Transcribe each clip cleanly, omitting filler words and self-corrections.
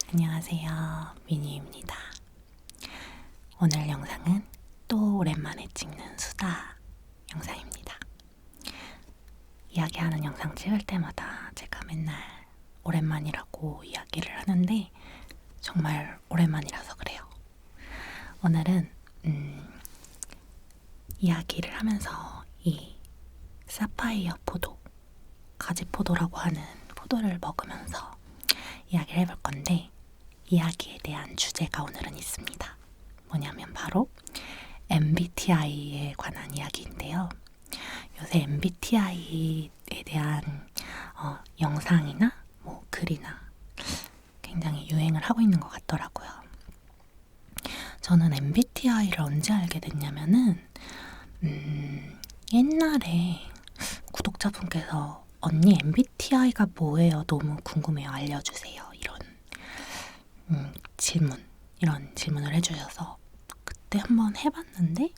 안녕하세요, 미니입니다. 오늘 영상은 또 오랜만에 찍는 수다 영상입니다. 이야기하는 영상 찍을 때마다 제가 맨날 오랜만이라고 이야기를 하는데 정말 오랜만이라서 그래요. 오늘은 이야기를 하면서 이 사파이어 포도, 가지포도라고 하는 포도를 먹으면서 이야기를 해볼 건데, 이야기에 대한 주제가 오늘은 있습니다. 뭐냐면 바로 MBTI에 관한 이야기인데요. 요새 MBTI에 대한 영상이나 글이나 굉장히 유행을 하고 있는 것 같더라고요. 저는 MBTI를 언제 알게 됐냐면은 옛날에 구독자분께서 언니 MBTI가 뭐예요? 너무 궁금해요. 알려주세요. 이런 질문을 해주셔서 그때 한번 해봤는데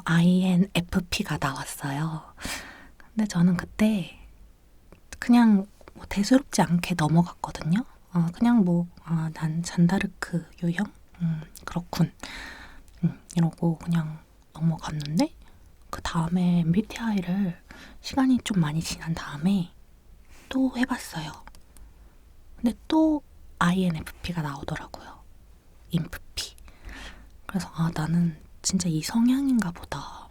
INFP가 나왔어요. 근데 저는 그때 그냥 대수롭지 않게 넘어갔거든요. 그냥 난 잔다르크 유형? 그렇군. 이러고 그냥 넘어갔는데, 그 다음에 MBTI를 시간이 좀 많이 지난 다음에 또 해봤어요. 근데 또 INFP가 나오더라고요. 인프피. 그래서 나는 진짜 이 성향인가 보다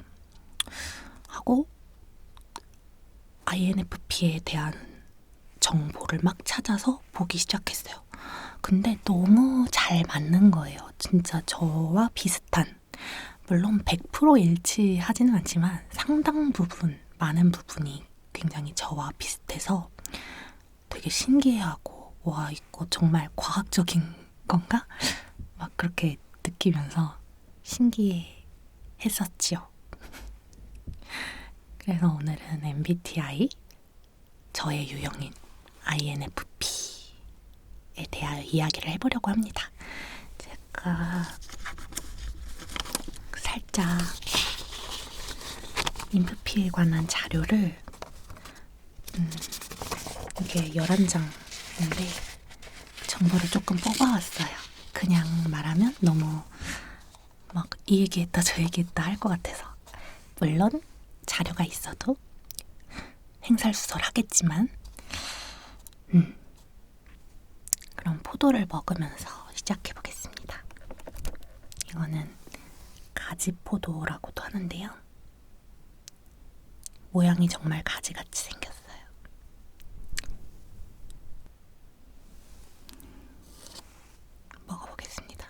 하고 INFP에 대한 정보를 막 찾아서 보기 시작했어요. 근데 너무 잘 맞는 거예요. 진짜 저와 비슷한, 물론 100% 일치하지는 않지만 상당 부분, 많은 부분이 굉장히 저와 비슷해서 되게 신기해하고, 와, 이거 정말 과학적인 건가? 막 그렇게 느끼면서 신기했었지요. 그래서 오늘은 MBTI, 저의 유형인 INFP에 대하여 이야기를 해보려고 합니다. 제가 살짝 인프피에 관한 자료를 이게 11장인데 정보를 조금 뽑아왔어요. 그냥 말하면 너무 막 이 얘기했다 저 얘기했다 할 것 같아서, 물론 자료가 있어도 횡설수설하겠지만 그럼 포도를 먹으면서 시작해보겠습니다. 이거는 가지포도라고도 하는데요. 모양이 정말 가지같이 생겼어요. 먹어보겠습니다.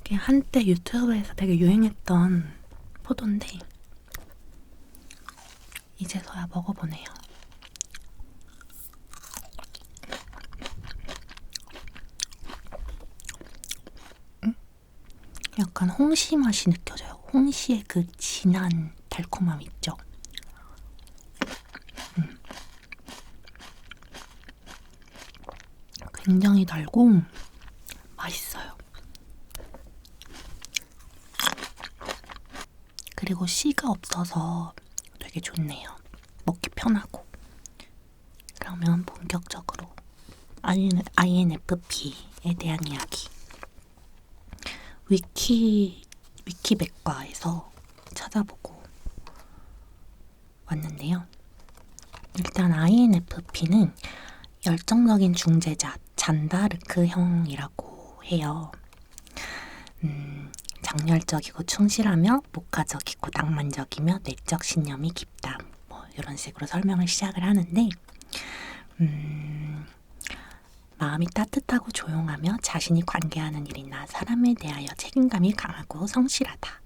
이게 한때 유튜브에서 되게 유행했던 포도인데 이제서야 먹어보네요. 약간 홍시 맛이 느껴져요. 홍시의 그 진한 달콤함 있죠? 굉장히 달고 맛있어요. 그리고 씨가 없어서 되게 좋네요. 먹기 편하고. 그러면 본격적으로 INFP에 대한 이야기. 위키백과에서 찾아보고 왔는데요. 일단 INFP는 열정적인 중재자, 잔다르크형이라고 해요. 장렬적이고 충실하며 목가적이고 낭만적이며 내적 신념이 깊다. 이런 식으로 설명을 시작을 하는데, 마음이 따뜻하고 조용하며 자신이 관계하는 일이나 사람에 대하여 책임감이 강하고 성실하다.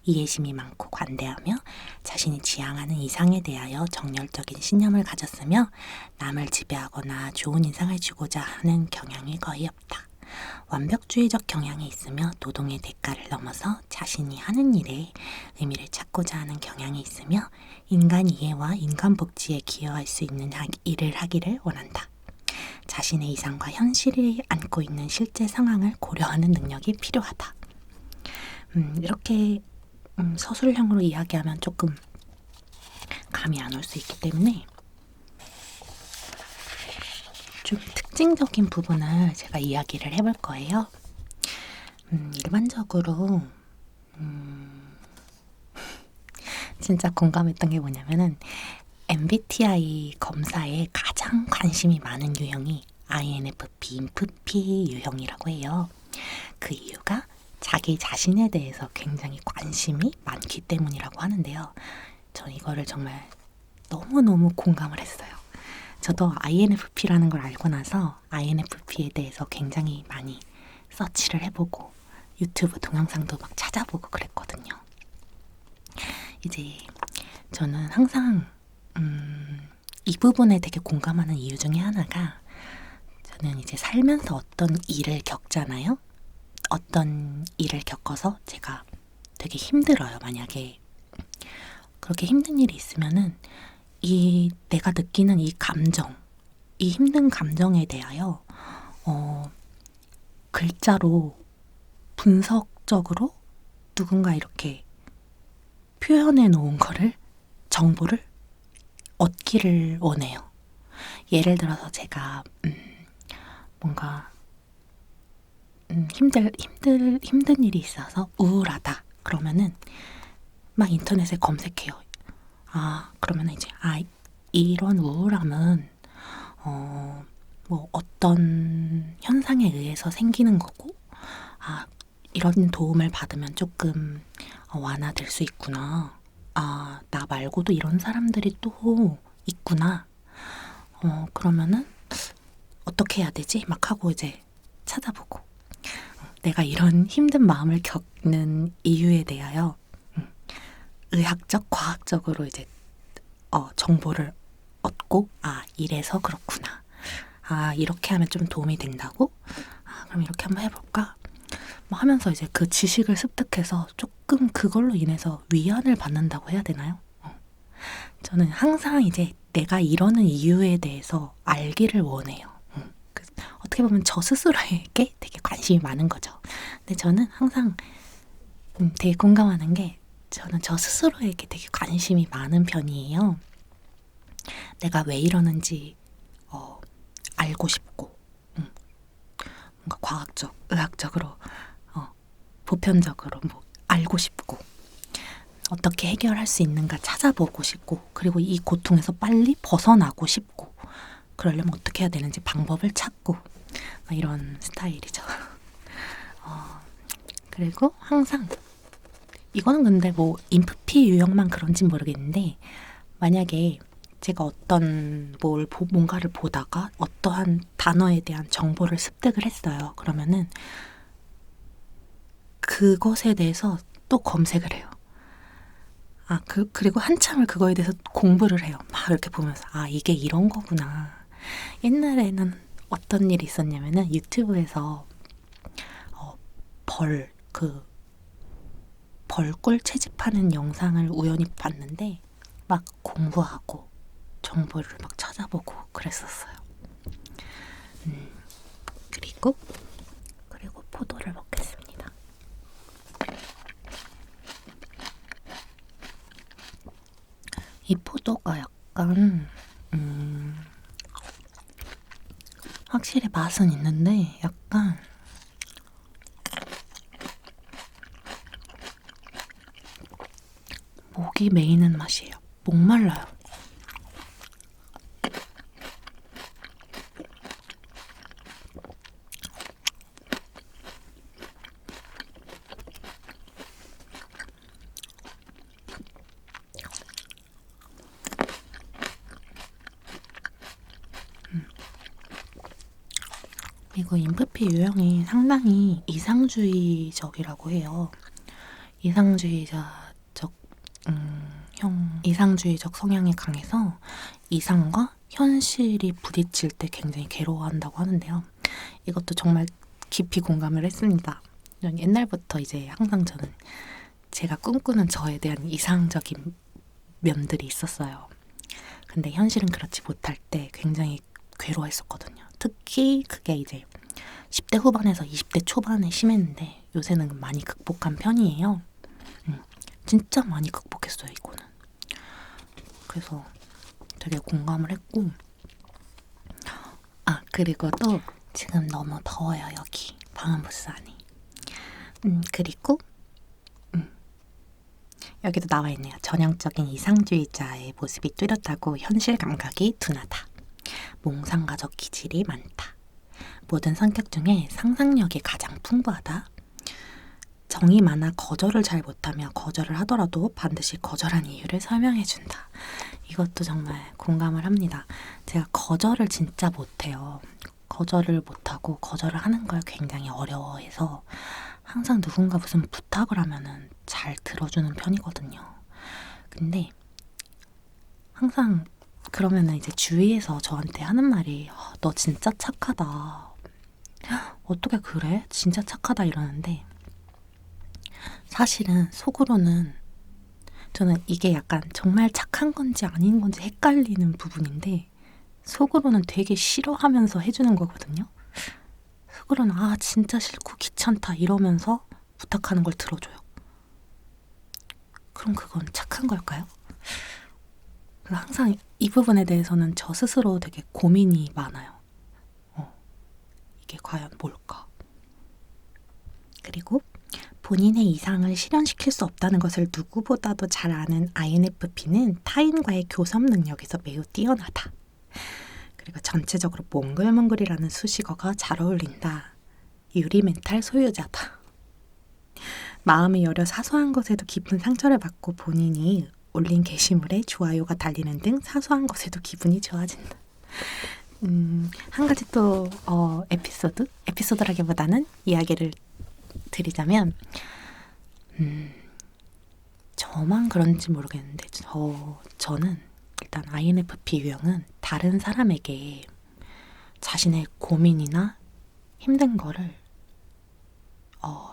이해심이 많고 관대하며 자신이 지향하는 이상에 대하여 정열적인 신념을 가졌으며 남을 지배하거나 좋은 인상을 주고자 하는 경향이 거의 없다. 완벽주의적 경향이 있으며 노동의 대가를 넘어서 자신이 하는 일에 의미를 찾고자 하는 경향이 있으며 인간 이해와 인간 복지에 기여할 수 있는 일을 하기를 원한다. 자신의 이상과 현실이 안고 있는 실제 상황을 고려하는 능력이 필요하다. 이렇게 서술형으로 이야기하면 조금 감이 안 올 수 있기 때문에 좀 특징적인 부분을 제가 이야기를 해볼 거예요. 일반적으로 진짜 공감했던 게 뭐냐면은 MBTI 검사에 가장 관심이 많은 유형이 INFP, 인프피 유형이라고 해요. 그 이유가 자기 자신에 대해서 굉장히 관심이 많기 때문이라고 하는데요. 전 이거를 정말 너무너무 공감을 했어요. 저도 INFP라는 걸 알고 나서 INFP에 대해서 굉장히 많이 서치를 해보고 유튜브 동영상도 막 찾아보고 그랬거든요. 이제 저는 항상 이 부분에 되게 공감하는 이유 중에 하나가 저는 이제 살면서 어떤 일을 겪잖아요. 어떤 일을 겪어서 제가 되게 힘들어요. 만약에 그렇게 힘든 일이 있으면은 이 내가 느끼는 이 감정, 이 힘든 감정에 대하여 글자로 분석적으로 누군가 이렇게 표현해 놓은 거를 정보를 얻기를 원해요. 예를 들어서 제가 뭔가 힘든 일이 있어서 우울하다. 그러면은 막 인터넷에 검색해요. 그러면 이제 이런 우울함은 뭐 어떤 현상에 의해서 생기는 거고, 이런 도움을 받으면 조금 완화될 수 있구나. 나 말고도 이런 사람들이 또 있구나. 그러면은 어떻게 해야 되지? 막 하고 이제 찾아보고 내가 이런 힘든 마음을 겪는 이유에 대하여 의학적, 과학적으로 이제 정보를 얻고 이래서 그렇구나. 이렇게 하면 좀 도움이 된다고? 그럼 이렇게 한번 해볼까? 뭐 하면서 이제 그 지식을 습득해서 조금 그걸로 인해서 위안을 받는다고 해야 되나요? 저는 항상 이제 내가 이러는 이유에 대해서 알기를 원해요. 어떻게 보면 저 스스로에게 되게 관심이 많은 거죠. 근데 저는 항상 되게 공감하는 게 저는 저 스스로에게 되게 관심이 많은 편이에요. 내가 왜 이러는지 알고 싶고 뭔가 과학적, 의학적으로 보편적으로 뭐 알고 싶고 어떻게 해결할 수 있는가 찾아보고 싶고 그리고 이 고통에서 빨리 벗어나고 싶고 그러려면 어떻게 해야 되는지 방법을 찾고 이런 스타일이죠. 그리고 항상 이거는 근데 뭐 인프피 유형만 그런진 모르겠는데 만약에 제가 어떤 뭔가를 보다가 어떠한 단어에 대한 정보를 습득을 했어요. 그러면은 그것에 대해서 또 검색을 해요. 그리고 한참을 그거에 대해서 공부를 해요. 막 이렇게 보면서 이게 이런 거구나. 옛날에는 어떤 일이 있었냐면은 유튜브에서 벌꿀 채집하는 영상을 우연히 봤는데 막 공부하고 정보를 막 찾아보고 그랬었어요. 그리고 포도를 먹겠습니다. 이 포도가 약간 확실히 맛은 있는데 약간 목이 메이는 맛이에요. 목말라요. 이거 인프피 유형이 상당히 이상주의적이라고 해요. 이상주의적 성향이 강해서 이상과 현실이 부딪힐 때 굉장히 괴로워한다고 하는데요. 이것도 정말 깊이 공감을 했습니다. 옛날부터 이제 항상 저는 제가 꿈꾸는 저에 대한 이상적인 면들이 있었어요. 근데 현실은 그렇지 못할 때 굉장히 괴로워했었거든요. 특히 그게 이제 10대 후반에서 20대 초반에 심했는데 요새는 많이 극복한 편이에요. 진짜 많이 극복했어요, 이거는. 그래서 되게 공감을 했고, 그리고 또 지금 너무 더워요, 여기 방음부스 안이. 그리고 여기도 나와 있네요. 전형적인 이상주의자의 모습이 뚜렷하고 현실 감각이 둔하다. 몽상가적 기질이 많다. 모든 성격 중에 상상력이 가장 풍부하다. 정이 많아 거절을 잘 못하며 거절을 하더라도 반드시 거절한 이유를 설명해준다. 이것도 정말 공감을 합니다. 제가 거절을 진짜 못해요. 거절을 못하고 거절을 하는 걸 굉장히 어려워해서 항상 누군가 무슨 부탁을 하면은 잘 들어주는 편이거든요. 근데 항상 그러면은 이제 주위에서 저한테 하는 말이 너 진짜 착하다. 어떻게 그래? 진짜 착하다 이러는데 사실은 속으로는 저는 이게 약간 정말 착한 건지 아닌 건지 헷갈리는 부분인데 속으로는 되게 싫어하면서 해주는 거거든요. 속으로는 진짜 싫고 귀찮다 이러면서 부탁하는 걸 들어줘요. 그럼 그건 착한 걸까요? 그래서 항상 이 부분에 대해서는 저 스스로 되게 고민이 많아요. 이게 과연 뭘까? 그리고 본인의 이상을 실현시킬 수 없다는 것을 누구보다도 잘 아는 INFP는 타인과의 교섭 능력에서 매우 뛰어나다. 그리고 전체적으로 몽글몽글이라는 수식어가 잘 어울린다. 유리 멘탈 소유자다. 마음이 여려 사소한 것에도 깊은 상처를 받고 본인이 올린 게시물에 좋아요가 달리는 등 사소한 것에도 기분이 좋아진다. 한 가지 또 에피소드라기보다는 이야기를 드리자면 저만 그런지 모르겠는데 저는 일단 INFP 유형은 다른 사람에게 자신의 고민이나 힘든 거를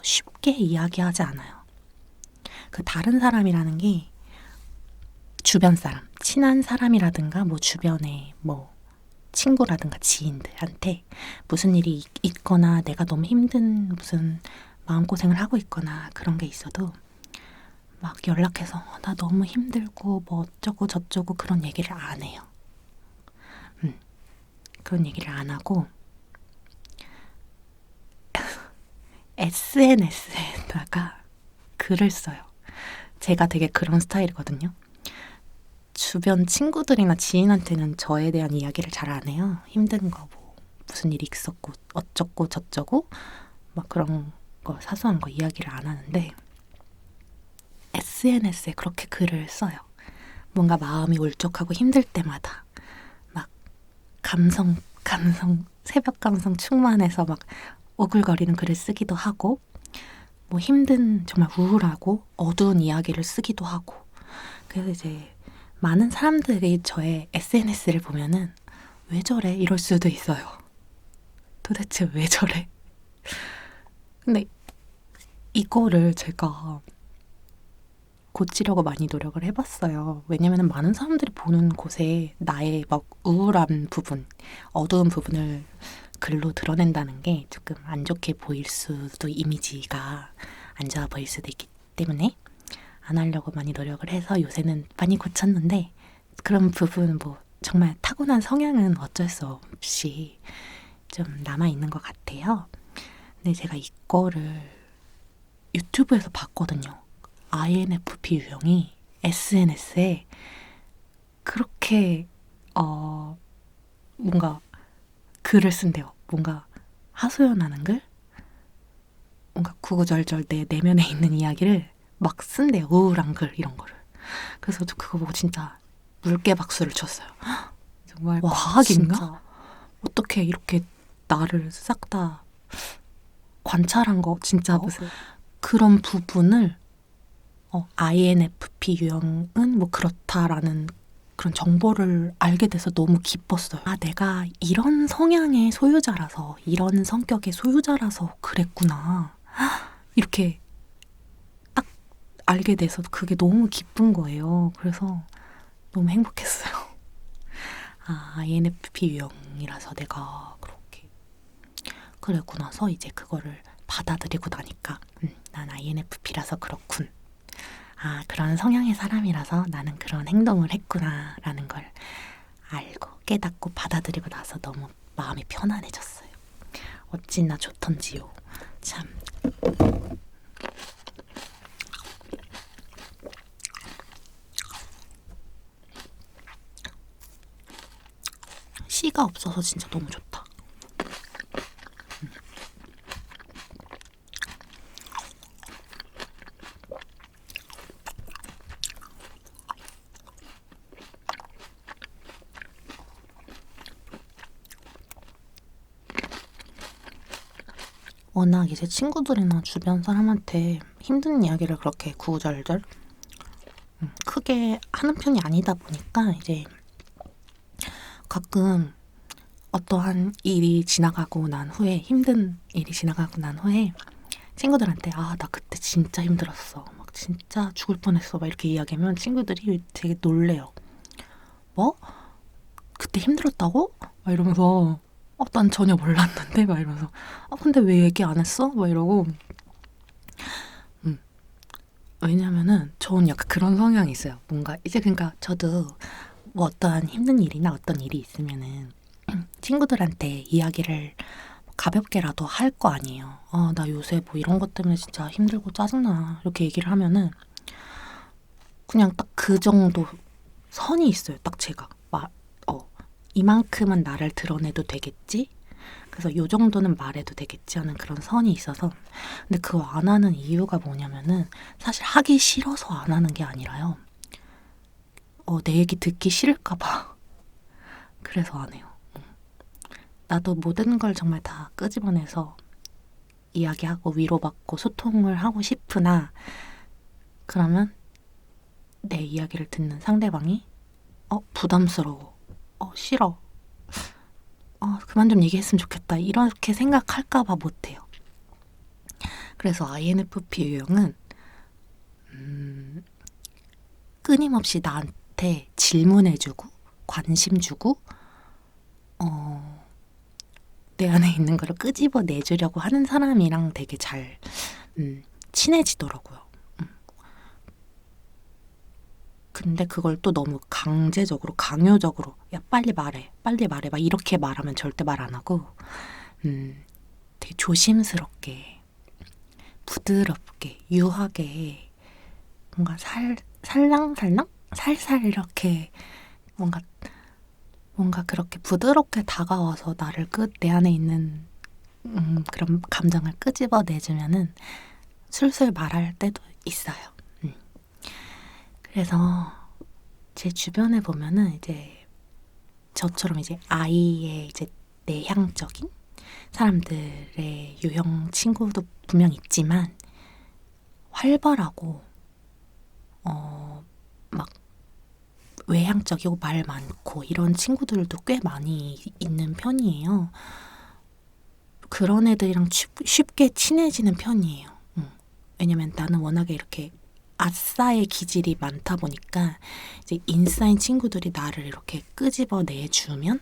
쉽게 이야기하지 않아요. 그 다른 사람이라는 게 주변 사람, 친한 사람이라든가 뭐 주변에 뭐 친구라든가 지인들한테 무슨 일이 있거나 내가 너무 힘든 무슨 마음고생을 하고 있거나 그런 게 있어도 막 연락해서 나 너무 힘들고 뭐 어쩌고 저쩌고 그런 얘기를 안 해요. 그런 얘기를 안 하고 SNS에다가 글을 써요. 제가 되게 그런 스타일이거든요. 주변 친구들이나 지인한테는 저에 대한 이야기를 잘 안 해요. 힘든 거 뭐 무슨 일이 있었고 어쩌고 저쩌고 막 그런 거 사소한 거 이야기를 안 하는데 SNS에 그렇게 글을 써요. 뭔가 마음이 울적하고 힘들 때마다 막 감성 새벽 감성 충만해서 막 오글거리는 글을 쓰기도 하고 뭐 힘든 정말 우울하고 어두운 이야기를 쓰기도 하고 그래서 이제 많은 사람들이 저의 SNS를 보면은 왜 저래? 이럴 수도 있어요. 도대체 왜 저래? 근데 이거를 제가 고치려고 많이 노력을 해봤어요. 왜냐면 많은 사람들이 보는 곳에 나의 막 우울한 부분, 어두운 부분을 글로 드러낸다는 게 조금 안 좋게 보일 수도 이미지가 안 좋아 보일 수도 있기 때문에 안 하려고 많이 노력을 해서 요새는 많이 고쳤는데 그런 부분 뭐 정말 타고난 성향은 어쩔 수 없이 좀 남아있는 것 같아요. 근데 제가 이거를 유튜브에서 봤거든요. INFP 유형이 SNS에 그렇게 뭔가 글을 쓴대요. 뭔가 하소연하는 글? 뭔가 구구절절 내 내면에 있는 이야기를 막 쓴대요. 우울한 글 이런 거를. 그래서 저 그거 보고 진짜 물개 박수를 쳤어요. 정말 와, 과학인가? 진짜. 어떻게 이렇게 나를 싹 다 관찰한 거 진짜 무슨 그런 부분을 INFP 유형은 뭐 그렇다라는 그런 정보를 알게 돼서 너무 기뻤어요. 내가 이런 성향의 소유자라서 이런 성격의 소유자라서 그랬구나. 이렇게 딱 알게 돼서 그게 너무 기쁜 거예요. 그래서 너무 행복했어요. INFP 유형이라서 내가 그러고 나서 이제 그거를 받아들이고 나니까 난 INFP라서 그렇군. 아, 그런 성향의 사람이라서 나는 그런 행동을 했구나라는 걸 알고 깨닫고 받아들이고 나서 너무 마음이 편안해졌어요. 어찌나 좋던지요. 참. 씨가 없어서 진짜 너무 좋다. 워낙 이제 친구들이나 주변 사람한테 힘든 이야기를 그렇게 구구절절 크게 하는 편이 아니다 보니까 이제 가끔 어떠한 일이 지나가고 난 후에 힘든 일이 지나가고 난 후에 친구들한테 아, 나 그때 진짜 힘들었어. 막 진짜 죽을 뻔했어. 막 이렇게 이야기하면 친구들이 되게 놀래요. 뭐? 그때 힘들었다고? 막 이러면서 난 전혀 몰랐는데? 막 이러면서 근데 왜 얘기 안 했어? 막 이러고 왜냐면은 저는 약간 그런 성향이 있어요. 뭔가 이제 그러니까 저도 뭐 어떠한 힘든 일이나 어떤 일이 있으면은 친구들한테 이야기를 가볍게라도 할 거 아니에요. 나 요새 뭐 이런 것 때문에 진짜 힘들고 짜증나. 이렇게 얘기를 하면은 그냥 딱 그 정도 선이 있어요. 딱 제가. 이만큼은 나를 드러내도 되겠지? 그래서 요 정도는 말해도 되겠지 하는 그런 선이 있어서. 근데 그거 안 하는 이유가 뭐냐면은 사실 하기 싫어서 안 하는 게 아니라요. 내 얘기 듣기 싫을까 봐. 그래서 안 해요. 나도 모든 걸 정말 다 끄집어내서 이야기하고 위로받고 소통을 하고 싶으나 그러면 내 이야기를 듣는 상대방이 부담스러워. 싫어. 그만 좀 얘기했으면 좋겠다. 이렇게 생각할까봐 못해요. 그래서 INFP 유형은 끊임없이 나한테 질문해주고 관심 주고 내 안에 있는 거를 끄집어내주려고 하는 사람이랑 되게 잘 친해지더라고요. 근데 그걸 또 너무 강제적으로 강요적으로 야 빨리 말해 막 이렇게 말하면 절대 말 안 하고 되게 조심스럽게 부드럽게 유하게 뭔가 살랑살랑 살살 이렇게 뭔가 그렇게 부드럽게 다가와서 내 안에 있는 그런 감정을 끄집어내주면은 술술 말할 때도 있어요. 그래서 제 주변에 보면은 이제 저처럼 이제 아이의 이제 내향적인 사람들의 유형 친구도 분명 있지만 활발하고 막 외향적이고 말 많고 이런 친구들도 꽤 많이 있는 편이에요. 그런 애들이랑 쉽게 친해지는 편이에요. 왜냐면 나는 워낙에 이렇게 아싸의 기질이 많다 보니까 이제 인싸인 친구들이 나를 이렇게 끄집어내주면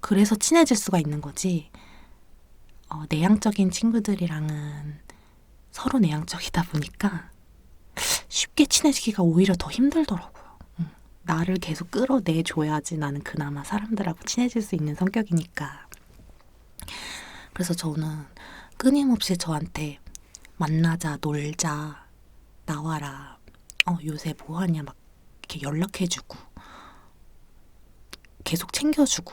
그래서 친해질 수가 있는 거지. 내향적인 친구들이랑은 서로 내향적이다 보니까 쉽게 친해지기가 오히려 더 힘들더라고요. 나를 계속 끌어내줘야지 나는 그나마 사람들하고 친해질 수 있는 성격이니까. 그래서 저는 끊임없이 저한테 만나자, 놀자, 나와라, 요새 뭐하냐 막 이렇게 연락해주고 계속 챙겨주고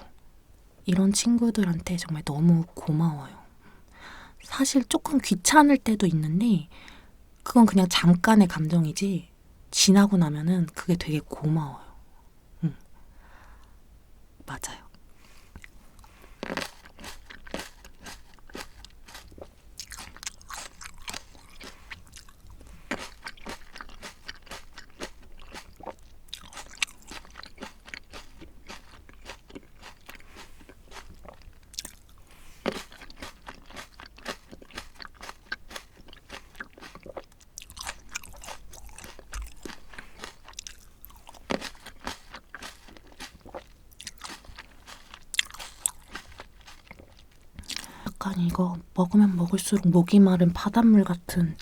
이런 친구들한테 정말 너무 고마워요. 사실 조금 귀찮을 때도 있는데 그건 그냥 잠깐의 감정이지 지나고 나면은 그게 되게 고마워요. 맞아요. 약간 이거 먹으면 먹을수록 목이 마른 바닷물 같은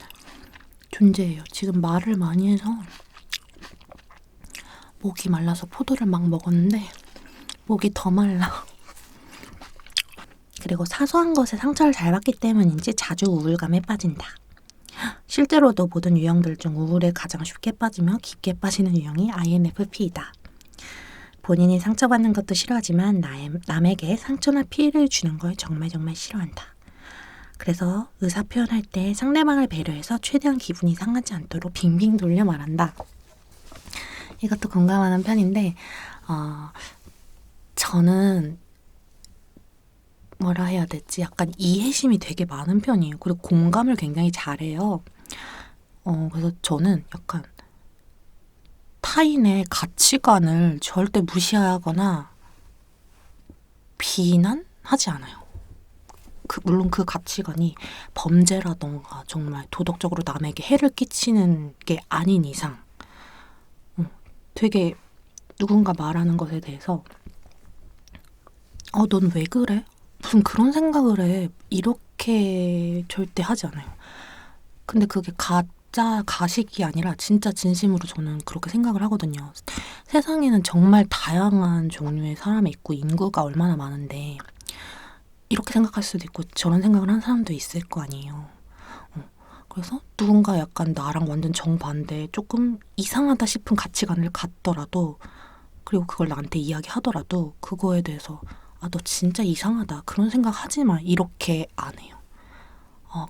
존재예요. 지금 말을 많이 해서 목이 말라서 포도를 막 먹었는데 목이 더 말라. 그리고 사소한 것에 상처를 잘 받기 때문인지 자주 우울감에 빠진다. 실제로도 모든 유형들 중 우울에 가장 쉽게 빠지며 깊게 빠지는 유형이 INFP이다. 본인이 상처받는 것도 싫어하지만 남에게 상처나 피해를 주는 걸 정말 싫어한다. 그래서 의사 표현할 때 상대방을 배려해서 최대한 기분이 상하지 않도록 빙빙 돌려 말한다. 이것도 공감하는 편인데 저는 뭐라 해야 되지? 약간 이해심이 되게 많은 편이에요. 그리고 공감을 굉장히 잘해요. 그래서 저는 약간 타인의 가치관을 절대 무시하거나 비난하지 않아요. 물론 그 가치관이 범죄라던가 정말 도덕적으로 남에게 해를 끼치는 게 아닌 이상 되게 누군가 말하는 것에 대해서 넌 왜 그래? 무슨 그런 생각을 해? 이렇게 절대 하지 않아요. 근데 그게 가짜 가식이 아니라 진짜 진심으로 저는 그렇게 생각을 하거든요. 세상에는 정말 다양한 종류의 사람이 있고 인구가 얼마나 많은데 이렇게 생각할 수도 있고 저런 생각을 하는 사람도 있을 거 아니에요. 그래서 누군가 약간 나랑 완전 정반대 조금 이상하다 싶은 가치관을 갖더라도 그리고 그걸 나한테 이야기하더라도 그거에 대해서 너 진짜 이상하다. 그런 생각 하지 마. 이렇게 안 해요.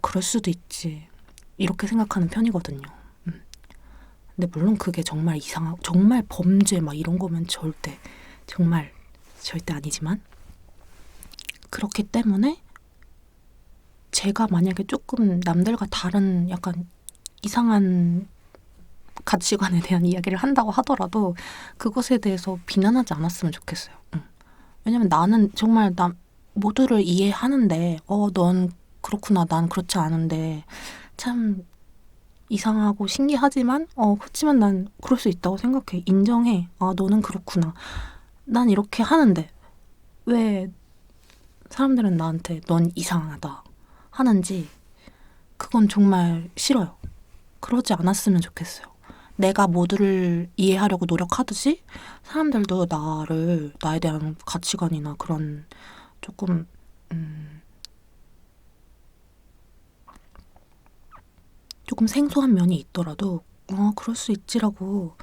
그럴 수도 있지. 이렇게 생각하는 편이거든요. 근데 물론 그게 정말 정말 범죄 막 이런 거면 정말 절대 아니지만 그렇기 때문에 제가 만약에 조금 남들과 다른 약간 이상한 가치관에 대한 이야기를 한다고 하더라도 그것에 대해서 비난하지 않았으면 좋겠어요. 왜냐면 나는 정말 모두를 이해하는데 넌 그렇구나 난 그렇지 않은데 참 이상하고 신기하지만 그렇지만 난 그럴 수 있다고 생각해. 인정해. 너는 그렇구나. 난 이렇게 하는데 왜 사람들은 나한테 넌 이상하다 하는지 그건 정말 싫어요. 그러지 않았으면 좋겠어요. 내가 모두를 이해하려고 노력하듯이 사람들도 나에 대한 가치관이나 그런 조금 생소한 면이 있더라도 그럴 수 있지라고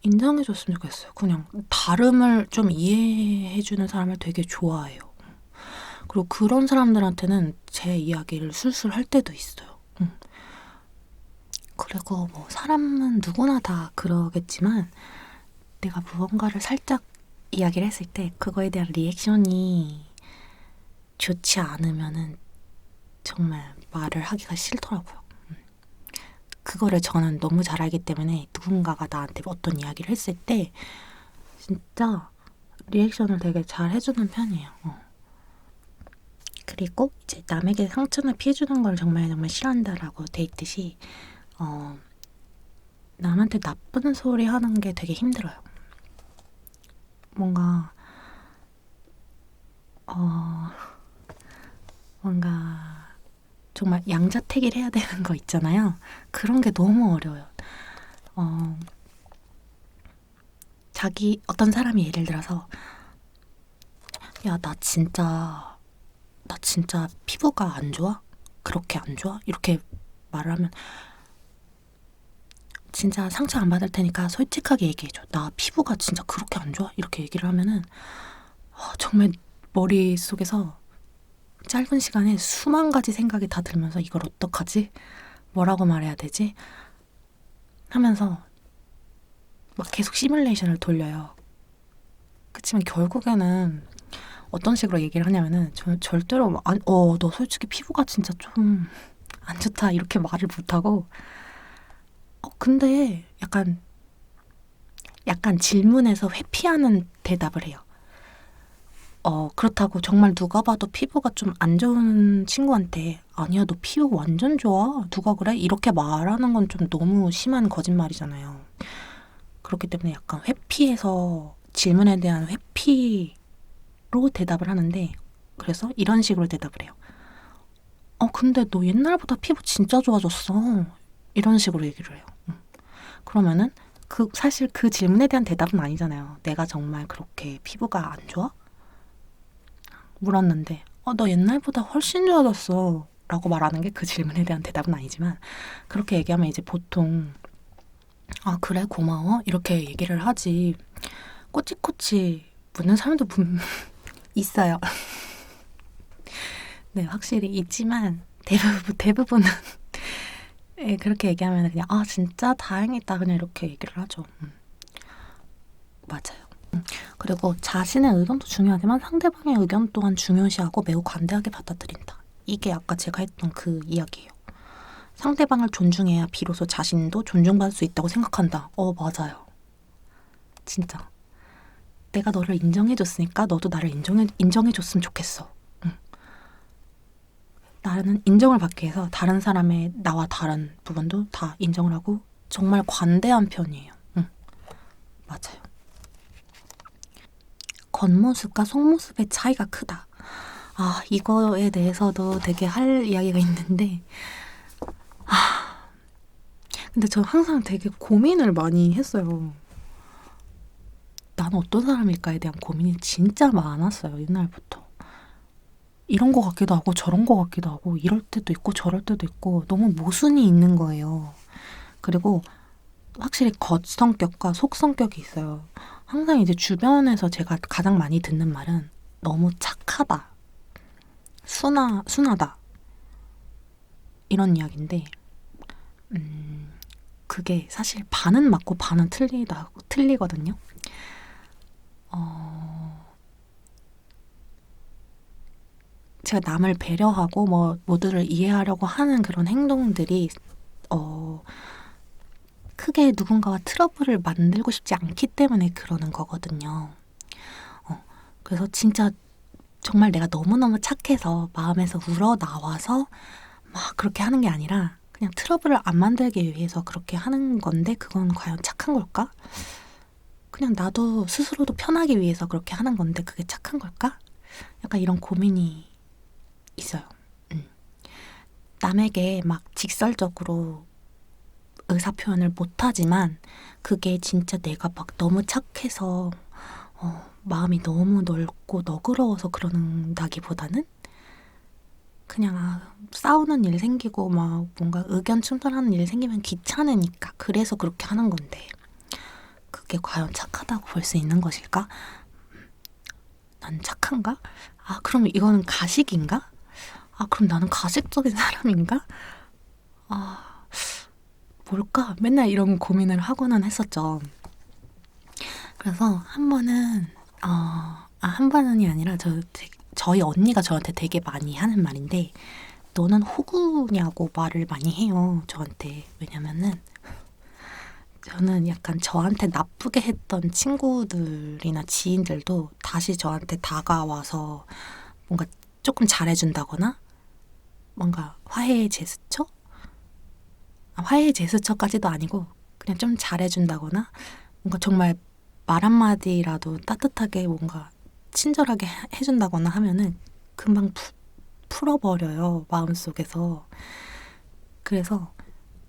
인정해줬으면 좋겠어요. 그냥 다름을 좀 이해해주는 사람을 되게 좋아해요. 그리고 그런 사람들한테는 제 이야기를 술술 할 때도 있어요. 그리고 뭐 사람은 누구나 다 그러겠지만 내가 무언가를 살짝 이야기를 했을 때 그거에 대한 리액션이 좋지 않으면은 정말 말을 하기가 싫더라고요. 그거를 저는 너무 잘 알기 때문에 누군가가 나한테 어떤 이야기를 했을 때 진짜 리액션을 되게 잘 해주는 편이에요. 그리고 이제 남에게 상처나 피해 주는 걸 정말 싫어한다라고 돼 있듯이 남한테 나쁜 소리 하는 게 되게 힘들어요. 뭔가 정말 양자택일 해야 되는 거 있잖아요. 그런 게 너무 어려워요. 어떤 사람이 예를 들어서 야, 나 진짜 피부가 안 좋아? 그렇게 안 좋아? 이렇게 말을 하면 진짜 상처 안 받을 테니까 솔직하게 얘기해줘. 나 피부가 진짜 그렇게 안 좋아? 이렇게 얘기를 하면은 정말 머릿속에서 짧은 시간에 수만 가지 생각이 다 들면서 이걸 어떡하지? 뭐라고 말해야 되지? 하면서 막 계속 시뮬레이션을 돌려요. 그치만 결국에는 어떤 식으로 얘기를 하냐면은 저는 절대로 너 솔직히 피부가 진짜 좀 안 좋다 이렇게 말을 못하고 근데 약간 질문에서 회피하는 대답을 해요. 그렇다고 정말 누가 봐도 피부가 좀 안 좋은 친구한테 아니야 너 피부 완전 좋아 누가 그래? 이렇게 말하는 건 좀 너무 심한 거짓말이잖아요. 그렇기 때문에 약간 회피해서 질문에 대한 회피로 대답을 하는데 그래서 이런 식으로 대답을 해요. 근데 너 옛날보다 피부 진짜 좋아졌어. 이런 식으로 얘기를 해요. 그러면은 사실 그 질문에 대한 대답은 아니잖아요. 내가 정말 그렇게 피부가 안 좋아? 물었는데 너 옛날보다 훨씬 좋아졌어 라고 말하는 게 그 질문에 대한 대답은 아니지만, 그렇게 얘기하면 이제 보통 그래 고마워 이렇게 얘기를 하지, 꼬치꼬치 묻는 사람도 있어요. 네, 확실히 있지만 대부분은 예, 그렇게 얘기하면 그냥 진짜 다행이다 그냥 이렇게 얘기를 하죠. 맞아요. 그리고 자신의 의견도 중요하지만 상대방의 의견 또한 중요시하고 매우 관대하게 받아들인다. 이게 아까 제가 했던 그 이야기예요. 상대방을 존중해야 비로소 자신도 존중받을 수 있다고 생각한다. 맞아요. 진짜. 내가 너를 인정해줬으니까 너도 나를 인정해줬으면 좋겠어. 나는 인정을 받기 위해서 다른 사람의 나와 다른 부분도 다 인정을 하고 정말 관대한 편이에요. 맞아요. 겉모습과 속모습의 차이가 크다. 이거에 대해서도 되게 할 이야기가 있는데, 근데 저 항상 되게 고민을 많이 했어요. 나는 어떤 사람일까에 대한 고민이 진짜 많았어요, 옛날부터. 이런 거 같기도 하고 저런 거 같기도 하고 이럴 때도 있고 저럴 때도 있고 너무 모순이 있는 거예요. 그리고 확실히 겉성격과 속성격이 있어요. 항상 이제 주변에서 제가 가장 많이 듣는 말은 너무 착하다, 순하다 이런 이야기인데, 그게 사실 반은 맞고 반은 틀리거든요. 제가 남을 배려하고 모두를 이해하려고 하는 그런 행동들이 크게 누군가와 트러블을 만들고 싶지 않기 때문에 그러는 거거든요. 그래서 진짜 정말 내가 너무너무 착해서 마음에서 우러나와서 막 그렇게 하는 게 아니라 그냥 트러블을 안 만들기 위해서 그렇게 하는 건데, 그건 과연 착한 걸까? 그냥 나도 스스로도 편하기 위해서 그렇게 하는 건데 그게 착한 걸까? 약간 이런 고민이 있어요. 남에게 막 직설적으로 의사표현을 못하지만 그게 진짜 내가 막 너무 착해서 마음이 너무 넓고 너그러워서 그런다기보다는 그냥 싸우는 일 생기고 막 뭔가 의견 충돌하는 일 생기면 귀찮으니까 그래서 그렇게 하는 건데, 그게 과연 착하다고 볼 수 있는 것일까? 난 착한가? 그럼 이거는 가식인가? 그럼 나는 가식적인 사람인가? 뭘까? 맨날 이런 고민을 하고는 했었죠. 그래서 한 번은 한 번은이 아니라 저희 언니가 저한테 되게 많이 하는 말인데, 너는 호구냐고 말을 많이 해요, 저한테. 왜냐면은 저는 약간 저한테 나쁘게 했던 친구들이나 지인들도 다시 저한테 다가와서 뭔가 조금 잘해준다거나 뭔가 화해의 제스처? 화해의 제스처까지도 아니고 그냥 좀 잘해준다거나 뭔가 정말 말 한마디라도 따뜻하게 뭔가 친절하게 해준다거나 하면은 금방 풀어버려요, 마음속에서. 그래서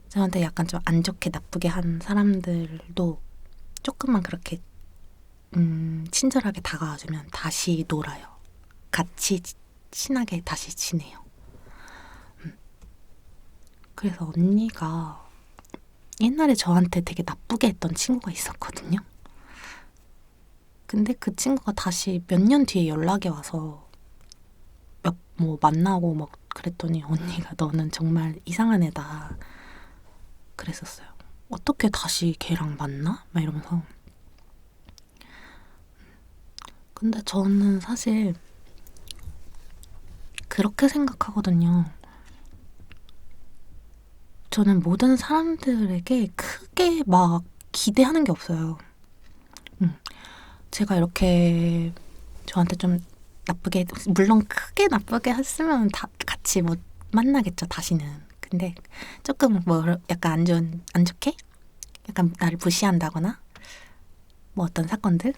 저한테 약간 좀 안 좋게 나쁘게 한 사람들도 조금만 그렇게 친절하게 다가와주면 다시 놀아요. 같이 친하게 다시 지내요. 그래서 언니가 옛날에 저한테 되게 나쁘게 했던 친구가 있었거든요. 근데 그 친구가 다시 몇 년 뒤에 연락이 와서 만나고 막 그랬더니 언니가 너는 정말 이상한 애다 그랬었어요. 어떻게 다시 걔랑 만나? 막 이러면서. 근데 저는 사실 그렇게 생각하거든요. 저는 모든 사람들에게 크게 막 기대하는 게 없어요. 제가 이렇게 저한테 좀 나쁘게, 물론 크게 나쁘게 했으면 다 같이 못 만나겠죠, 다시는. 근데 조금 약간 안 좋게? 약간 나를 무시한다거나 어떤 사건들?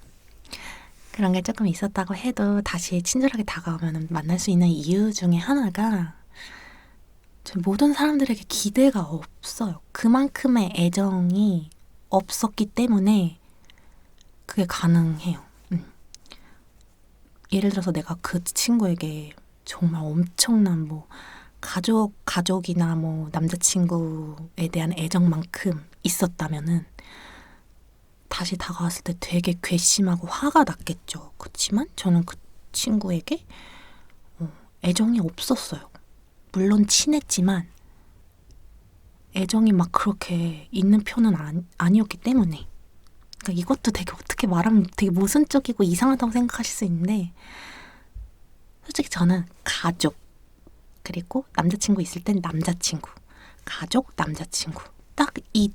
그런 게 조금 있었다고 해도 다시 친절하게 다가오면 만날 수 있는 이유 중에 하나가 저 모든 사람들에게 기대가 없어요. 그만큼의 애정이 없었기 때문에 그게 가능해요. 예를 들어서 내가 그 친구에게 정말 엄청난 뭐 가족이나 뭐 남자친구에 대한 애정만큼 있었다면은 다시 다가왔을 때 되게 괘씸하고 화가 났겠죠. 그렇지만 저는 그 친구에게 애정이 없었어요. 물론 친했지만 애정이 막 그렇게 있는 편은 아니었기 때문에. 그러니까 이것도 되게 어떻게 말하면 되게 모순적이고 이상하다고 생각하실 수 있는데 솔직히 저는 가족 그리고 남자친구 있을 땐 남자친구 가족 남자친구 딱 이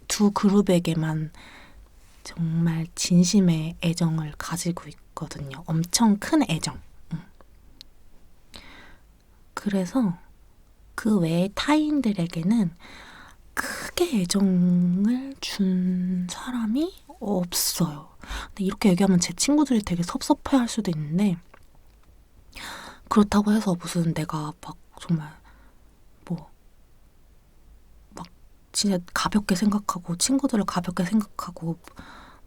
두 그룹에게만 정말 진심의 애정을 가지고 있거든요. 엄청 큰 애정. 그래서 그 외의 타인들에게는 크게 애정을 준 사람이 없어요. 근데 이렇게 얘기하면 제 친구들이 되게 섭섭해할 수도 있는데 그렇다고 해서 무슨 내가 막 정말 뭐 막 진짜 가볍게 생각하고 친구들을 가볍게 생각하고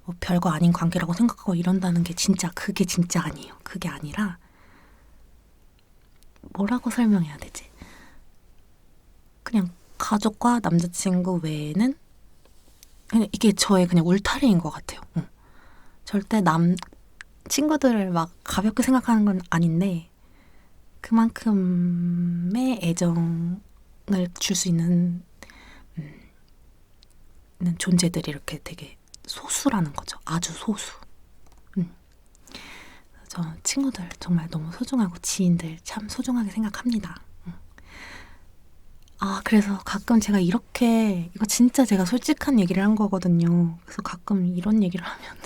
뭐 별거 아닌 관계라고 생각하고 이런다는 게 그게 진짜 아니에요. 그게 아니라 뭐라고 설명해야 되지? 그냥 가족과 남자친구 외에는 그냥 이게 저의 그냥 울타리인 것 같아요. 절대 친구들을 막 가볍게 생각하는 건 아닌데 그만큼의 애정을 줄 수 있는 존재들이 이렇게 되게 소수라는 거죠. 아주 소수. 저 친구들 정말 너무 소중하고 지인들 참 소중하게 생각합니다. 그래서 가끔 제가 이거 진짜 제가 솔직한 얘기를 한 거거든요. 그래서 가끔 이런 얘기를 하면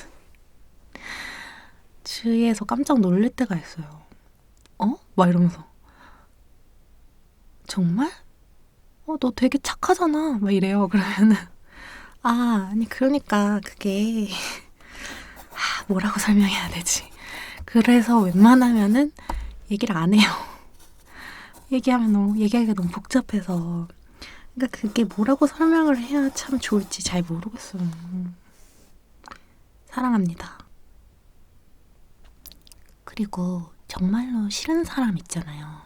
주위에서 깜짝 놀랄 때가 있어요. 막 이러면서. 정말? 너 되게 착하잖아. 막 이래요. 그러면은. 아니, 그러니까 그게, 뭐라고 설명해야 되지? 그래서 웬만하면은 얘기를 안 해요. 얘기하기가 너무 복잡해서. 그러니까 그게 뭐라고 설명을 해야 참 좋을지 잘 모르겠어요. 사랑합니다. 그리고 정말로 싫은 사람 있잖아요.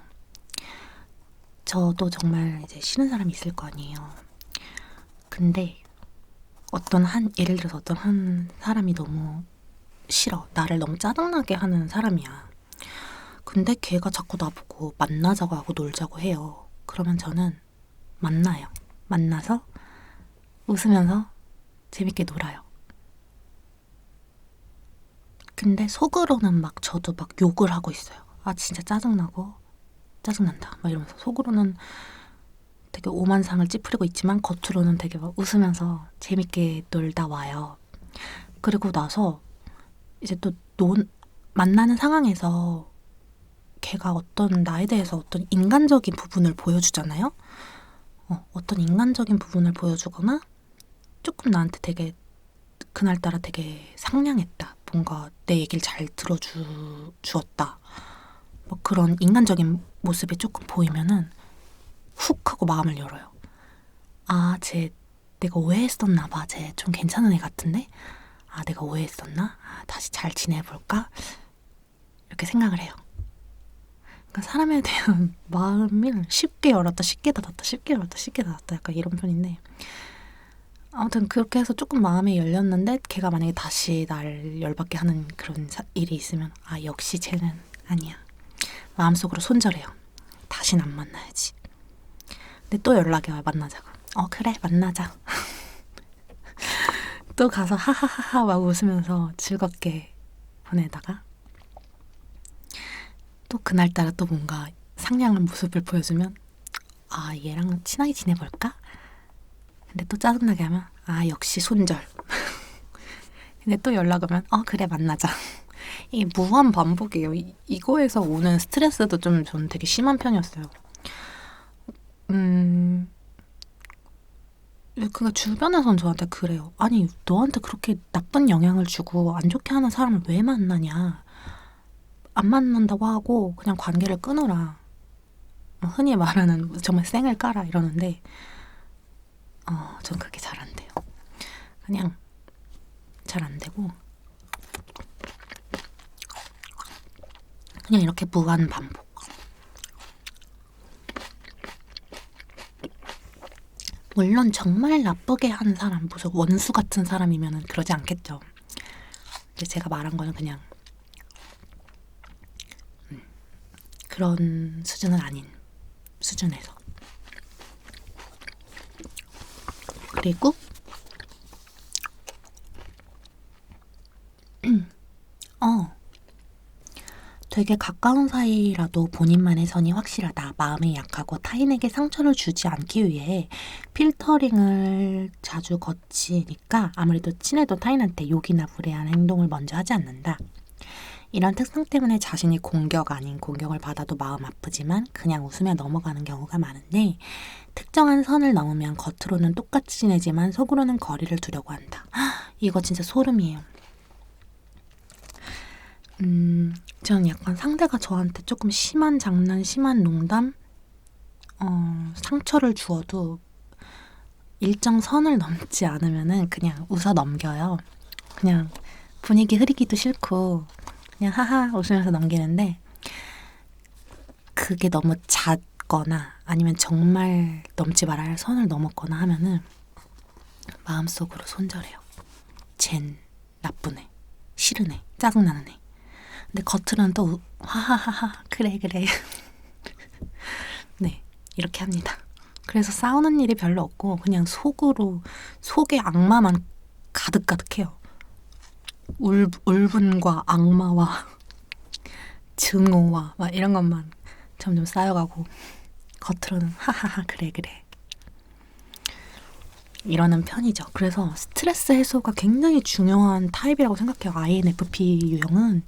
저도 정말 이제 싫은 사람이 있을 거 아니에요. 근데 예를 들어서 어떤 한 사람이 너무 싫어. 나를 너무 짜증나게 하는 사람이야. 근데 걔가 자꾸 나보고 만나자고 하고 놀자고 해요. 그러면 저는 만나요. 만나서 웃으면서 재밌게 놀아요. 근데 속으로는 저도 욕을 하고 있어요. 진짜 짜증난다. 막 이러면서 속으로는 되게 오만상을 찌푸리고 있지만 겉으로는 되게 막 웃으면서 재밌게 놀다 와요. 그리고 나서 이제 또 만나는 상황에서 걔가 나에 대해서 어떤 인간적인 부분을 보여주잖아요. 어떤 인간적인 부분을 보여주거나 조금 나한테 되게 그날따라 되게 상냥했다. 뭔가 내 얘기를 잘 들어주었다. 뭐 그런 인간적인 모습이 조금 보이면은 훅 하고 마음을 열어요. 내가 오해했었나 봐. 쟤 좀 괜찮은 애 같은데? 내가 오해했었나? 다시 잘 지내볼까? 이렇게 생각을 해요. 그러니까 사람에 대한 마음을 쉽게 열었다, 쉽게 닫았다, 쉽게 열었다, 쉽게 닫았다 약간 이런 편인데 아무튼 그렇게 해서 조금 마음이 열렸는데 걔가 만약에 다시 날 열받게 하는 그런 일이 있으면 역시 쟤는 아니야. 마음속으로 손절해요. 다신 안 만나야지. 근데 또 연락이 와요. 만나자고. 그래 만나자. 또 가서 하하하하 막 웃으면서 즐겁게 보내다가 또 그날따라 또 뭔가 상냥한 모습을 보여주면 얘랑 친하게 지내볼까? 근데 또 짜증나게 하면 역시 손절. 근데 또 연락 오면 그래 만나자. 이게 무한 반복이에요. 이거에서 오는 스트레스도 좀 저는 되게 심한 편이었어요. 그러니까 주변에선 저한테 그래요. 아니 너한테 그렇게 나쁜 영향을 주고 안 좋게 하는 사람을 왜 만나냐. 안 만난다고 하고 그냥 관계를 끊어라. 흔히 말하는 정말 쌩을 까라 이러는데 전 그게 잘 안 돼요. 그냥 잘 안 되고 그냥 이렇게 무한 반복. 물론 정말 나쁘게 한 사람, 무슨 원수 같은 사람이면 그러지 않겠죠. 근데 제가 말한 거는 그냥 그런 수준은 아닌 수준에서. 그리고 되게 가까운 사이라도 본인만의 선이 확실하다. 마음이 약하고 타인에게 상처를 주지 않기 위해 필터링을 자주 거치니까 아무래도 친해도 타인한테 욕이나 무례한 행동을 먼저 하지 않는다. 이런 특성 때문에 자신이 공격 아닌 공격을 받아도 마음 아프지만 그냥 웃으며 넘어가는 경우가 많은데 특정한 선을 넘으면 겉으로는 똑같이 지내지만 속으로는 거리를 두려고 한다. 이거 진짜 소름이에요. 저는 약간 상대가 저한테 조금 심한 장난, 심한 농담, 상처를 주어도 일정 선을 넘지 않으면은 그냥 웃어 넘겨요. 그냥 분위기 흐리기도 싫고 그냥 하하 웃으면서 넘기는데 그게 너무 잦거나 아니면 정말 넘지 말아야 할 선을 넘었거나 하면은 마음속으로 손절해요. 쟨 나쁜 애, 싫은 애, 짜증나는 애. 근데 겉으로는 또 하하하하 그래 네 이렇게 합니다. 그래서 싸우는 일이 별로 없고 그냥 속에 악마만 가득가득해요. 울분과 악마와 증오와 막 이런 것만 점점 쌓여가고 겉으로는 하하하 그래 이러는 편이죠. 그래서 스트레스 해소가 굉장히 중요한 타입이라고 생각해요. INFP 유형은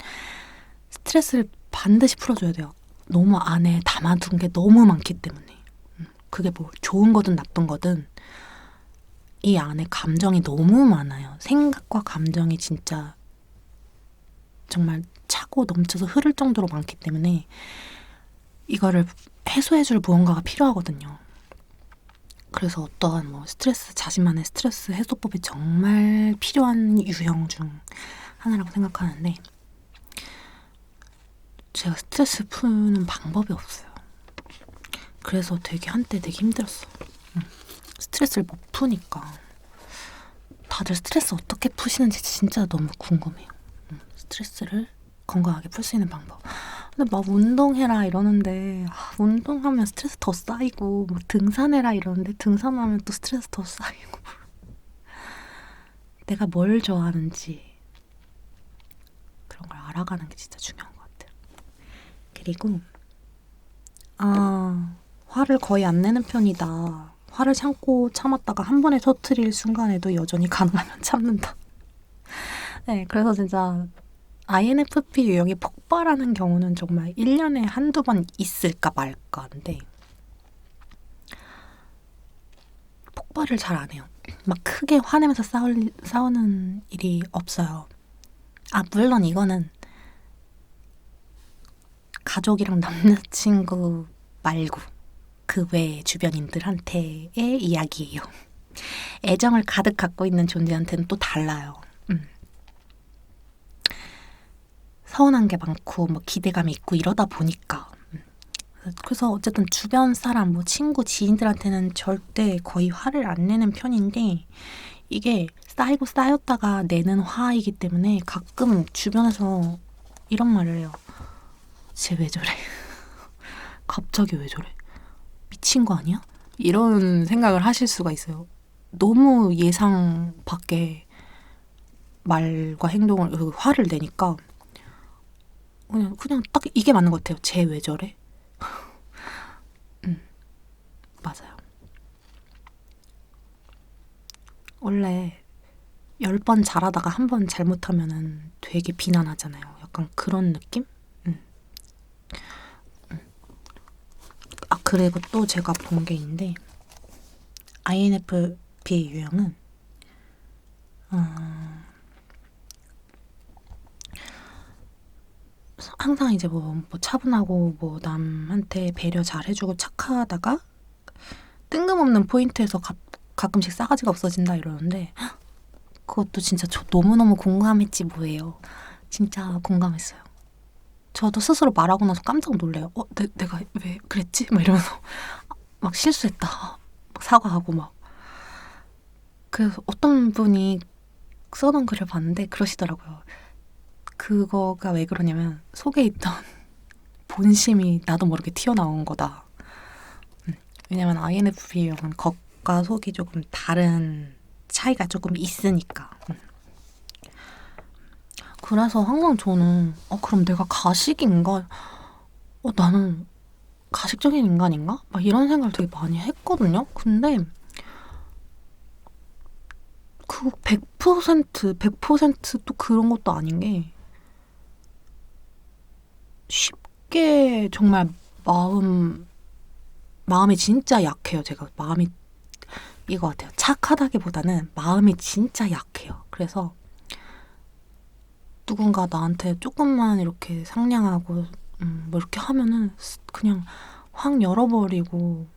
스트레스를 반드시 풀어줘야 돼요. 너무 안에 담아둔 게 너무 많기 때문에. 그게 뭐 좋은 거든 나쁜 거든 이 안에 감정이 너무 많아요. 생각과 감정이 진짜 정말 차고 넘쳐서 흐를 정도로 많기 때문에 이거를 해소해줄 무언가가 필요하거든요. 그래서 어떠한 뭐 자신만의 스트레스 해소법이 정말 필요한 유형 중 하나라고 생각하는데 제가 스트레스 푸는 방법이 없어요. 그래서 한때 되게 힘들었어. 스트레스를 못 푸니까. 다들 스트레스 어떻게 푸시는지 진짜 너무 궁금해요. 스트레스를 건강하게 풀 수 있는 방법. 근데 막 운동해라 이러는데 운동하면 스트레스 더 쌓이고 뭐 등산해라 이러는데 등산하면 또 스트레스 더 쌓이고 내가 뭘 좋아하는지 그런 걸 알아가는 게 진짜 중요한 것 같아요. 그리고 화를 거의 안 내는 편이다. 화를 참았다가 한 번에 터뜨릴 순간에도 여전히 가능하면 참는다. 네, 그래서 진짜 INFP 유형이 폭발하는 경우는 정말 1년에 한두 번 있을까 말까인데 폭발을 잘 안 해요. 막 크게 화내면서 싸우는 일이 없어요. 물론 이거는 가족이랑 남자친구 말고 그 외 주변인들한테의 이야기예요. 애정을 가득 갖고 있는 존재한테는 또 달라요. 서운한 게 많고 뭐 기대감이 있고 이러다 보니까 그래서 어쨌든 주변 사람 뭐 친구 지인들한테는 절대 거의 화를 안 내는 편인데 이게 쌓였다가 내는 화이기 때문에 가끔 주변에서 이런 말을 해요. 쟤 왜 저래? 갑자기 왜 저래? 미친 거 아니야? 이런 생각을 하실 수가 있어요. 너무 예상 밖의 말과 행동을 화를 내니까 그냥 딱 이게 맞는 것 같아요. 쟤 왜 저래? 맞아요. 원래 10번 잘하다가 한 번 잘못하면은 되게 비난하잖아요. 약간 그런 느낌? 그리고 또 제가 본 게 있는데 INFP 유형은 항상 이제 뭐 차분하고 뭐 남한테 배려 잘 해주고 착하다가 뜬금없는 포인트에서 가끔씩 싸가지가 없어진다 이러는데 그것도 진짜 저 너무너무 공감했지 뭐예요. 진짜 공감했어요. 저도 스스로 말하고 나서 깜짝 놀래요. 내가 왜 그랬지? 막 이러면서 막 실수했다. 막 사과하고 막. 그래서 어떤 분이 써놓은 글을 봤는데 그러시더라고요. 그거가 왜 그러냐면 속에 있던 본심이 나도 모르게 튀어나온 거다. 왜냐면 INFP형은 겉과 속이 조금 다른 차이가 조금 있으니까. 그래서 항상 저는 그럼 내가 가식인가? 나는 가식적인 인간인가? 막 이런 생각을 되게 많이 했거든요. 근데 그 100%또 그런 것도 아닌 게 쉽게 정말 마음이 진짜 약해요. 제가 마음이 이거 같아요. 착하다기보다는 마음이 진짜 약해요. 그래서 누군가 나한테 조금만 이렇게 상냥하고 뭐 이렇게 하면은 그냥 확 열어버리고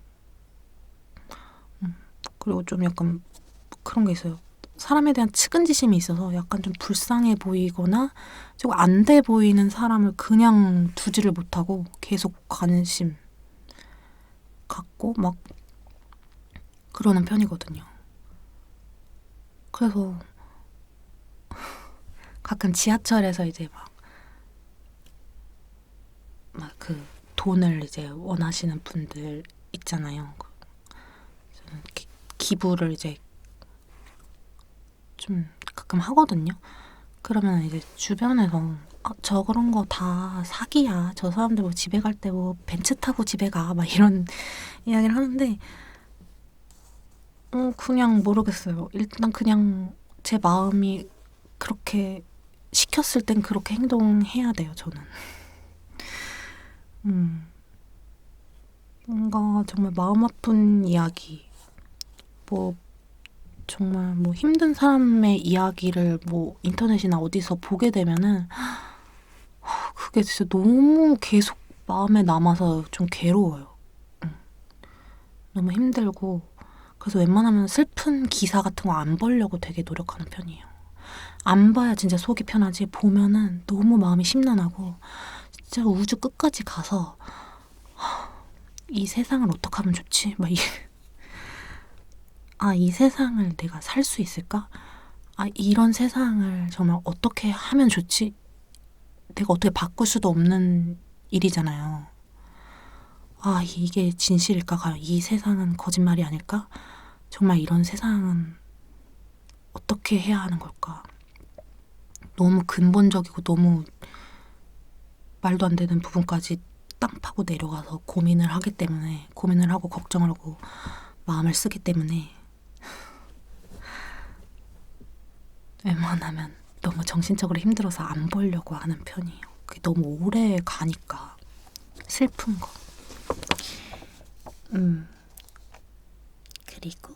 그리고 좀 약간 그런 게 있어요. 사람에 대한 측은지심이 있어서 약간 좀 불쌍해 보이거나 좀 안 돼 보이는 사람을 그냥 두지를 못하고 계속 관심 갖고 막 그러는 편이거든요. 그래서 가끔 지하철에서 이제 막 그 돈을 이제 원하시는 분들 있잖아요. 저는 기부를 이제 좀 가끔 하거든요. 그러면 이제 주변에서 저 그런 거 다 사기야. 저 사람들 뭐 집에 갈 때 뭐 벤츠 타고 집에 가. 막 이런 이야기를 하는데 그냥 모르겠어요. 일단 그냥 제 마음이 그렇게 시켰을 땐 그렇게 행동해야 돼요. 저는. 뭔가 정말 마음 아픈 이야기, 뭐 정말 뭐 힘든 사람의 이야기를 뭐 인터넷이나 어디서 보게 되면은 그게 진짜 너무 계속 마음에 남아서 좀 괴로워요. 너무 힘들고 그래서 웬만하면 슬픈 기사 같은 거 안 보려고 되게 노력하는 편이에요. 안 봐야 진짜 속이 편하지 보면은 너무 마음이 심란하고 진짜 우주 끝까지 가서 이 세상을 어떻게 하면 좋지? 막 이 세상을 내가 살 수 있을까? 이런 세상을 정말 어떻게 하면 좋지? 내가 어떻게 바꿀 수도 없는 일이잖아요. 이게 진실일까? 과연 이 세상은 거짓말이 아닐까? 정말 이런 세상은 어떻게 해야 하는 걸까? 너무 근본적이고 너무 말도 안 되는 부분까지 땅 파고 내려가서 고민을 하고 걱정을 하고 마음을 쓰기 때문에 웬만하면 너무 정신적으로 힘들어서 안 보려고 하는 편이에요. 그게 너무 오래 가니까 슬픈 거. 그리고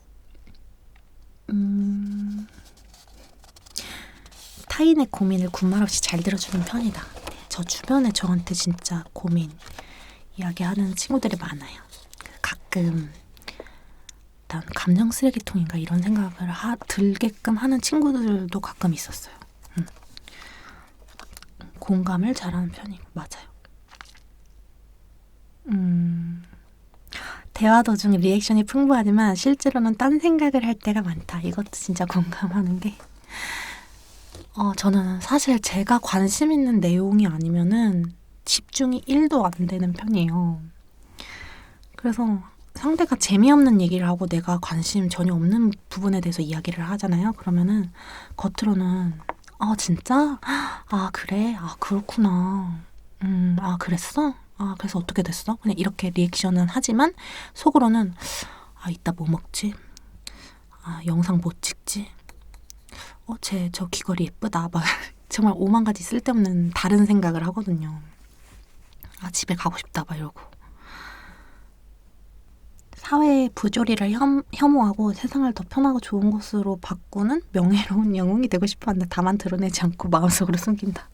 타인의 고민을 군말 없이 잘 들어주는 편이다. 저 주변에 저한테 진짜 고민 이야기하는 친구들이 많아요. 가끔 난 감정 쓰레기통인가 이런 생각을 들게끔 하는 친구들도 가끔 있었어요. 공감을 잘하는 편이고 맞아요. 대화 도중 리액션이 풍부하지만 실제로는 딴 생각을 할 때가 많다. 이것도 진짜 공감하는 게 저는 사실 제가 관심 있는 내용이 아니면은 집중이 1도 안 되는 편이에요. 그래서 상대가 재미없는 얘기를 하고 내가 관심 전혀 없는 부분에 대해서 이야기를 하잖아요. 그러면은 겉으로는 진짜? 그래? 그렇구나. 그랬어? 그래서 어떻게 됐어? 그냥 이렇게 리액션은 하지만 속으로는 이따 뭐 먹지? 영상 뭐 찍지? 쟤 저 귀걸이 예쁘다. 막 정말 오만 가지 쓸데없는 다른 생각을 하거든요. 집에 가고 싶다. 막 이러고. 사회의 부조리를 혐오하고 세상을 더 편하고 좋은 곳으로 바꾸는 명예로운 영웅이 되고 싶어 한다. 다만 드러내지 않고 마음속으로 숨긴다.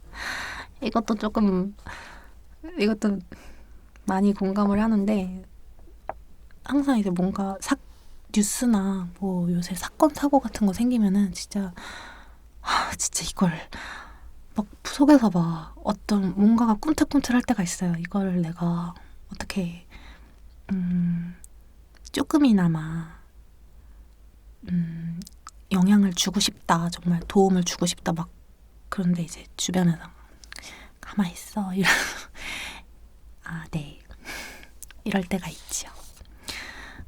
이것도 조금 이것도 많이 공감을 하는데 항상 이제 뭔가 뉴스나 뭐 요새 사건 사고 같은 거 생기면은 진짜 진짜 이걸 막 속에서 막 어떤 뭔가가 꿈틀꿈틀할 때가 있어요. 이걸 내가 어떻게 조금이나마 영향을 주고 싶다, 정말 도움을 주고 싶다 막 그런데 이제 주변에서 가만히 있어 이런 네 이럴 때가 있죠.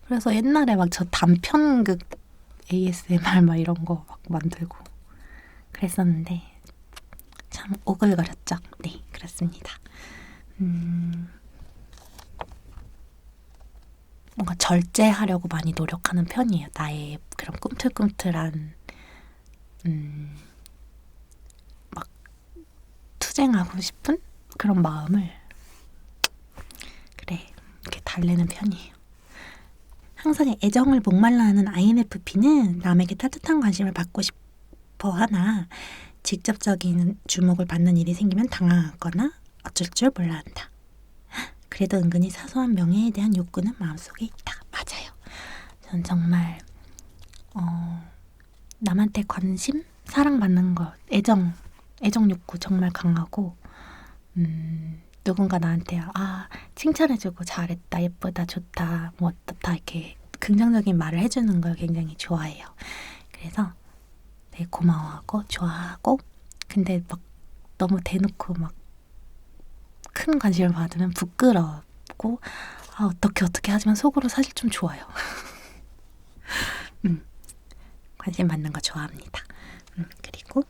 그래서 옛날에 막 저 단편극 ASMR 막 이런 거 막 만들고 그랬었는데 참 오글거렸죠. 네, 그렇습니다. 뭔가 절제하려고 많이 노력하는 편이에요. 나의 그런 꿈틀꿈틀한 막 투쟁하고 싶은 그런 마음을 그래 이렇게 달래는 편이에요. 항상 애정을 목말라 하는 INFP는 남에게 따뜻한 관심을 받고 싶어 하나 직접적인 주목을 받는 일이 생기면 당황하거나 어쩔 줄 몰라 한다. 그래도 은근히 사소한 명예에 대한 욕구는 마음속에 있다. 맞아요. 전 정말 남한테 관심, 사랑받는 것, 애정 욕구 정말 강하고 누군가 나한테 칭찬해주고 잘했다, 예쁘다, 좋다, 뭐 어떻다 이렇게 긍정적인 말을 해주는 걸 굉장히 좋아해요. 그래서 되게 고마워하고 좋아하고 근데 막 너무 대놓고 막 큰 관심을 받으면 부끄럽고 어떻게 하지만 속으로 사실 좀 좋아요. 관심 받는 거 좋아합니다. 그리고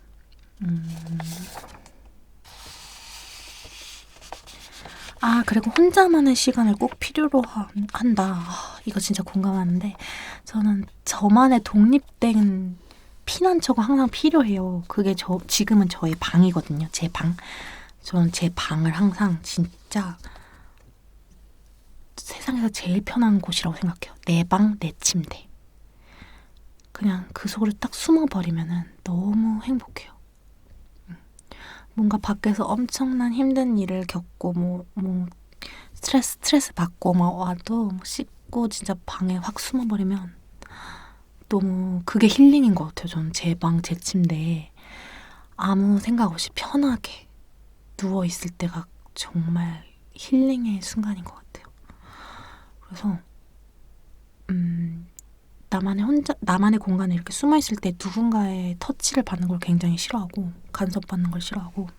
그리고 혼자만의 시간을 꼭 필요로 한다. 이거 진짜 공감하는데 저는 저만의 독립된 피난처가 항상 필요해요. 그게 지금은 저의 방이거든요. 제 방. 저는 제 방을 항상 진짜 세상에서 제일 편한 곳이라고 생각해요. 내 방, 내 침대. 그냥 그 속으로 딱 숨어버리면은 너무 행복해요. 뭔가 밖에서 엄청난 힘든 일을 겪고 뭐 스트레스 받고 막 와도 씻고 진짜 방에 확 숨어버리면 너무 그게 힐링인 것 같아요. 저는 제 방, 제 침대에 아무 생각 없이 편하게 누워있을 때가 정말 힐링의 순간인 것 같아요. 그래서 나만의 공간에 이렇게 숨어있을 때 누군가의 터치를 받는 걸 굉장히 싫어하고 간섭받는 걸 싫어하고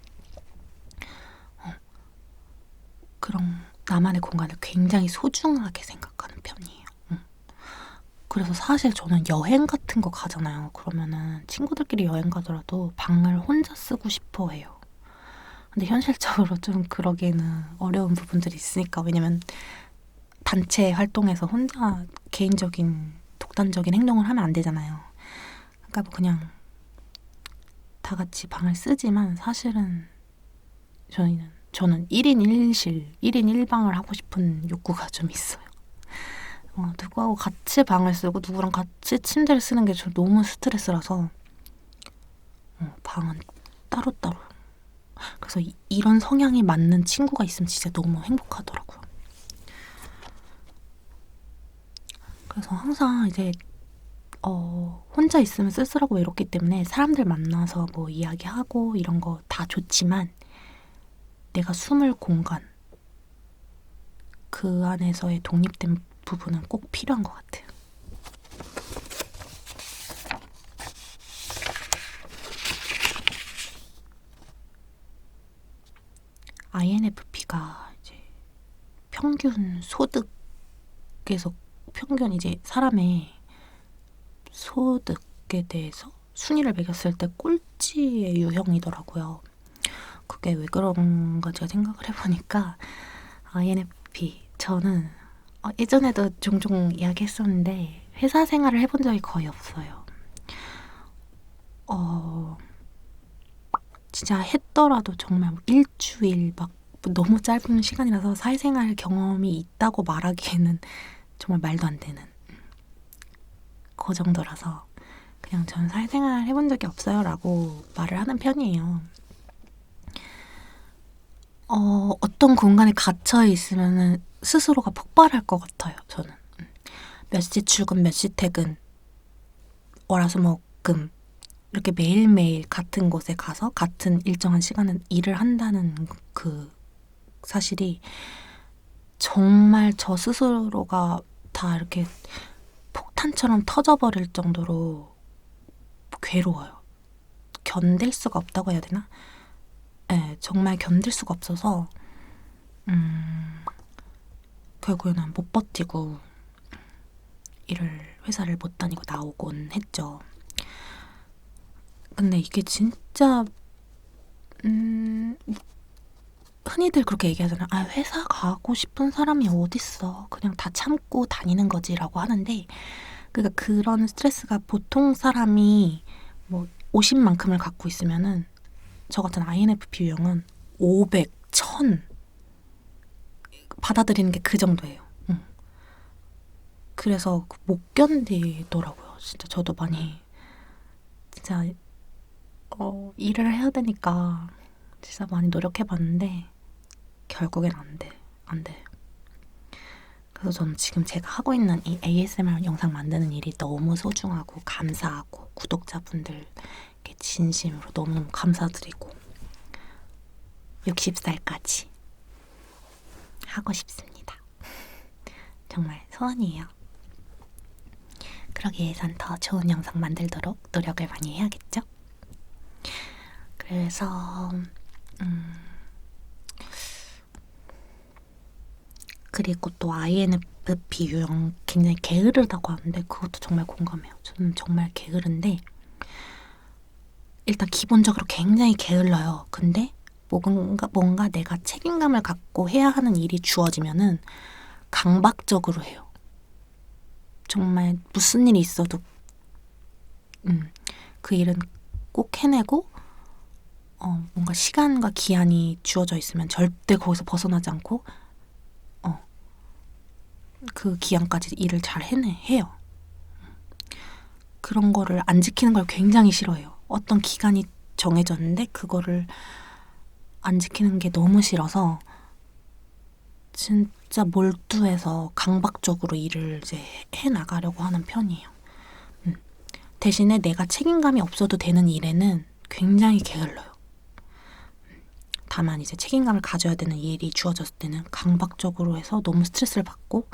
그런 나만의 공간을 굉장히 소중하게 생각하는 편이에요. 그래서 사실 저는 여행 같은 거 가잖아요. 그러면은 친구들끼리 여행 가더라도 방을 혼자 쓰고 싶어 해요. 근데 현실적으로 좀 그러기에는 어려운 부분들이 있으니까 왜냐면 단체 활동에서 혼자 개인적인 독단적인 행동을 하면 안 되잖아요. 그러니까 뭐 그냥 다 같이 방을 쓰지만 사실은 저는 1인 1실, 1인 1방을 하고 싶은 욕구가 좀 있어요. 누구하고 같이 방을 쓰고 누구랑 같이 침대를 쓰는 게 저 너무 스트레스라서 방은 따로따로. 그래서 이런 성향이 맞는 친구가 있으면 진짜 너무 행복하더라고요. 그래서 항상 이제 혼자 있으면 쓸쓸하고 외롭기 때문에 사람들 만나서 뭐 이야기하고 이런 거 다 좋지만 내가 숨을 공간 그 안에서의 독립된 부분은 꼭 필요한 것 같아요. INFP가 이제 평균 소득에서 평균 이제 사람의 소득에 대해서 순위를 매겼을 때 꼴찌의 유형이더라고요. 그게 왜 그런가 제가 생각을 해보니까 INFP 저는 예전에도 종종 이야기했었는데 회사 생활을 해본 적이 거의 없어요. 진짜 했더라도 정말 일주일 막 너무 짧은 시간이라서 사회생활 경험이 있다고 말하기에는 정말 말도 안 되는 그 정도라서 그냥 전 사회생활 해본 적이 없어요 라고 말을 하는 편이에요. 어떤 공간에 갇혀 있으면은 스스로가 폭발할 것 같아요, 저는. 몇 시 출근, 몇 시 퇴근, 월화수목금 이렇게 매일매일 같은 곳에 가서 같은 일정한 시간은 일을 한다는 그 사실이 정말 저 스스로가 다 이렇게 폭탄처럼 터져버릴 정도로 괴로워요. 견딜 수가 없다고 해야 되나? 네, 정말 견딜 수가 없어서 결국에는 못 버티고 회사를 못 다니고 나오곤 했죠. 근데 이게 진짜 흔히들 그렇게 얘기하잖아요. 아, 회사 가고 싶은 사람이 어딨어. 그냥 다 참고 다니는 거지라고 하는데, 그러니까 그런 스트레스가 보통 사람이 뭐 50만큼을 갖고 있으면은 저 같은 INFP 유형은 500, 1000 받아들이는 게 그 정도예요. 그래서 못 견디더라고요. 진짜 저도 많이 진짜 일을 해야 되니까 진짜 많이 노력해봤는데 결국엔 안 돼. 그래서 저는 지금 제가 하고 있는 이 ASMR 영상 만드는 일이 너무 소중하고 감사하고 구독자분들께 진심으로 너무너무 감사드리고 60살까지 하고 싶습니다. 정말 소원이에요. 그러기 위해선 더 좋은 영상 만들도록 노력을 많이 해야겠죠? 그래서 그리고 또 INFP 유형 굉장히 게으르다고 하는데 그것도 정말 공감해요. 저는 정말 게으른데 일단 기본적으로 굉장히 게을러요. 근데 뭔가 내가 책임감을 갖고 해야 하는 일이 주어지면은 강박적으로 해요. 정말 무슨 일이 있어도 그 일은 꼭 해내고 뭔가 시간과 기한이 주어져 있으면 절대 거기서 벗어나지 않고 그 기한까지 일을 잘 해요. 그런 거를 안 지키는 걸 굉장히 싫어해요. 어떤 기간이 정해졌는데 그거를 안 지키는 게 너무 싫어서 진짜 몰두해서 강박적으로 일을 이제 해나가려고 하는 편이에요. 대신에 내가 책임감이 없어도 되는 일에는 굉장히 게을러요. 다만 이제 책임감을 가져야 되는 일이 주어졌을 때는 강박적으로 해서 너무 스트레스를 받고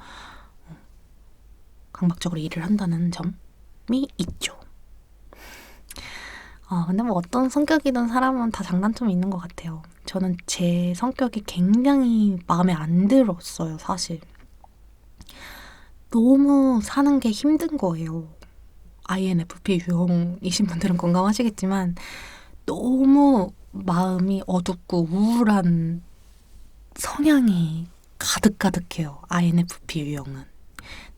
강박적으로 일을 한다는 점이 있죠. 근데 뭐 어떤 성격이든 사람은 다 장단점이 있는 것 같아요. 저는 제 성격이 굉장히 마음에 안 들었어요, 사실. 너무 사는 게 힘든 거예요. INFP 유형이신 분들은 공감하시겠지만 너무 마음이 어둡고 우울한 성향이 가득가득해요. INFP 유형은.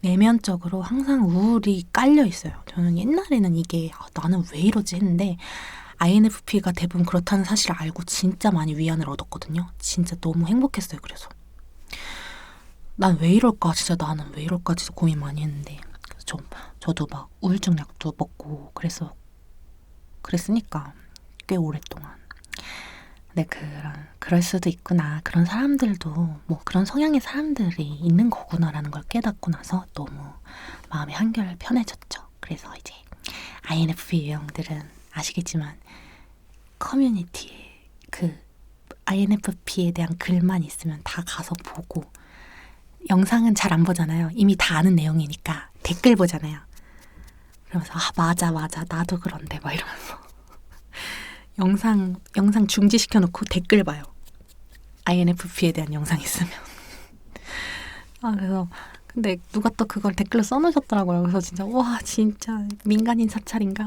내면적으로 항상 우울이 깔려 있어요. 저는 옛날에는 이게 나는 왜 이러지 했는데 INFP가 대부분 그렇다는 사실을 알고 진짜 많이 위안을 얻었거든요. 진짜 너무 행복했어요. 그래서 난 왜 이럴까? 진짜 나는 왜 이럴까? 진짜 고민 많이 했는데 그래서 저도 막 우울증 약도 먹고 그랬으니까 꽤 오랫동안. 근데 그럴 수도 있구나. 그런 사람들도 뭐 그런 성향의 사람들이 있는 거구나라는 걸 깨닫고 나서 너무 마음이 한결 편해졌죠. 그래서 이제 INFP 유형들은 아시겠지만 커뮤니티에 그 INFP에 대한 글만 있으면 다 가서 보고 영상은 잘 안 보잖아요. 이미 다 아는 내용이니까 댓글 보잖아요. 그러면서 맞아 나도 그런데 막 이러면서 영상 중지시켜놓고 댓글 봐요. INFP에 대한 영상 있으면. 그래서 근데 누가 또 그걸 댓글로 써놓으셨더라고요. 그래서 진짜 와 진짜 민간인 사찰인가?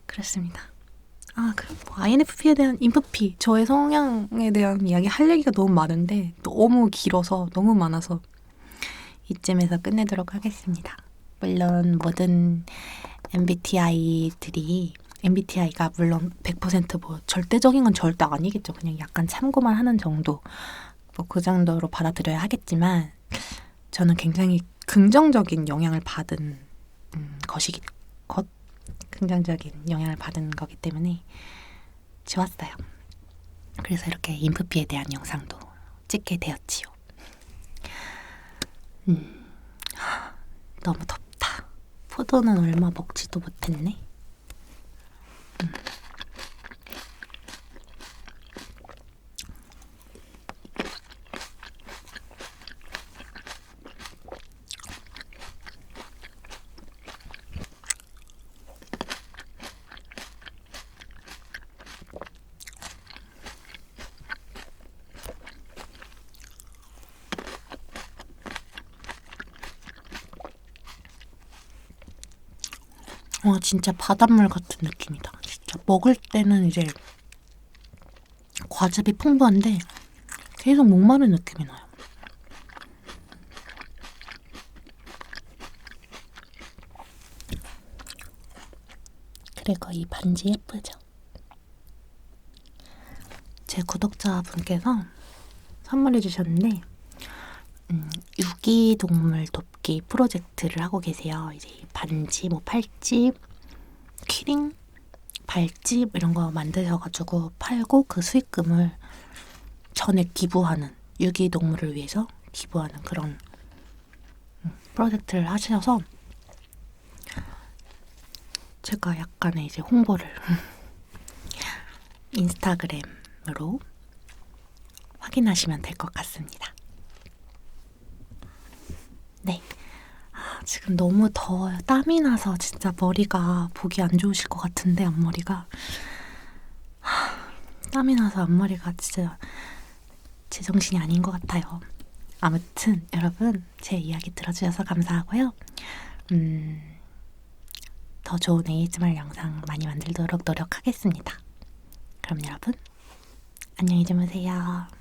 그랬습니다. 그럼 뭐 INFP에 대한 인프피 저의 성향에 대한 이야기 할 얘기가 너무 많은데 너무 길어서 너무 많아서 이쯤에서 끝내도록 하겠습니다. 물론 모든 MBTI가 물론 100% 뭐 절대적인 건 절대 아니겠죠. 그냥 약간 참고만 하는 정도. 뭐 그 정도로 받아들여야 하겠지만 저는 굉장히 긍정적인 영향을 받은 긍정적인 영향을 받은 거기 때문에 좋았어요. 그래서 이렇게 인프피에 대한 영상도 찍게 되었지요. 너무 덥다. 포도는 얼마 먹지도 못했네. 진짜 바닷물 같은 느낌이다. 진짜 먹을 때는 이제 과즙이 풍부한데 계속 목마른 느낌이 나요. 그리고 이 반지 예쁘죠? 제 구독자분께서 선물해 주셨는데 유기동물 돕기 프로젝트를 하고 계세요. 이제 반지, 뭐 팔찌, 키링, 발집 이런 거 만드셔가지고 팔고 그 수익금을 전액 기부하는, 유기동물을 위해서 기부하는 그런 프로젝트를 하셔서 제가 약간의 이제 홍보를 인스타그램으로 확인하시면 될 것 같습니다. 네. 지금 너무 더워요. 땀이 나서 진짜 머리가 보기 안 좋으실 것 같은데, 앞머리가. 땀이 나서 앞머리가 진짜 제정신이 아닌 것 같아요. 아무튼 여러분, 제 이야기 들어주셔서 감사하고요. 더 좋은 ASMR 영상 많이 만들도록 노력하겠습니다. 그럼 여러분, 안녕히 주무세요.